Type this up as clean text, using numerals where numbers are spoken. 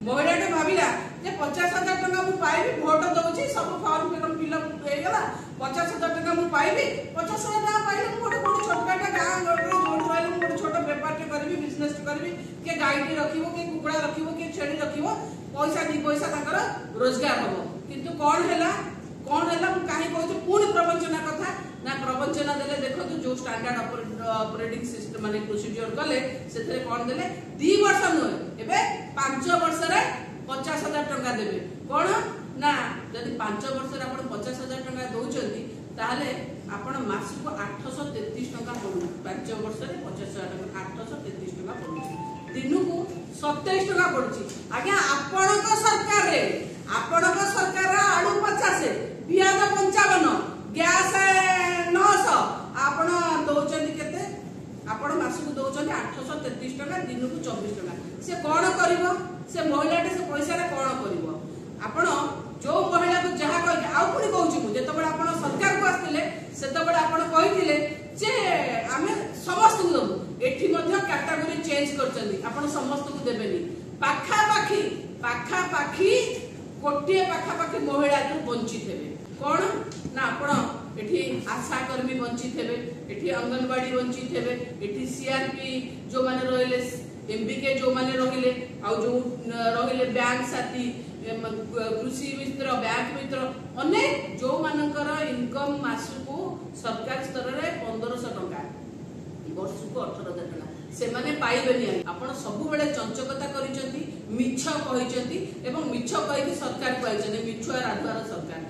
महिला भाविला 50,000 टका मु पाइबी भोट दउची सब फॉर्म फिलअप हो गला 50,000 टका मु पाइबी 50,000 टका पाइले मु गोटे छोटकाटा गाँ गडरे जोड़ रहले मु गोटे छोट व्यापार टे करबी बिजनेस करबी के गाय टे रखिबो के कुकुड़ा रखिबो के छेड़ी रखिबो पैसा दी पैसा ताकर रोजगार होबो किंतु कोन हैला मु काहे कहू पूर्ण प्रवंचना कथा ना प्रवंचना देले देखो जो स्टैंडर्ड ऑपरेटिंग सिस्टम माने प्रोसीजर गले सेथरे कोन देले 2 वर्ष न एबे 5 वर्ष रे 50,000 टका देबे कोन ना जदि 5 वर्ष रे आपण 50,000 टका दउचंती ताले आपण मास को 833 टका पडु 5 वर्ष रे 50,000 टका 833 टका पडु दिनु को 27 टका पडुची आज्ञा आपण को सरकार आलू 50 पियाज 55 गैस 900 आपण दउचंती केते आपण मास को दउचंती 833 टका दिनु को 24 टका से कोन करिवो से महिलाटे से पैसा रे कोन करिवो आपण जो महिला को जहा कहि आउ पुनी कहूची मु जेतबेला आपण सरकार को आस्तिले सेतबेला आपण कहिथिले जे आमे समस्त को दबु एठी मध्ये कैटेगरी चेंज करचंदी आपण समस्त को देबेनी पाखा पाखी कोटिए पाखा महिला को वंचित हेबे कोन ना आपण एठी आशा कर्मी वंचित हेबे एठी अंगनवाड़ी वंचित हेबे एठी सीआरपी जो माने रहिले एमबीके जो माने रहिले आ जो रहिले बैंक साथी कृषि मित्र बैंक मित्र अनेक जो मानकर इनकम मासको सरकार स्तर रे 1500 टका वर्ष को 18,000 टका से माने पाइबेनी आपण सब बेले चंचकता करिसंती मिछ कहिसंती एवं मिछ कहि सरकार पाइसंती मिछ राधवार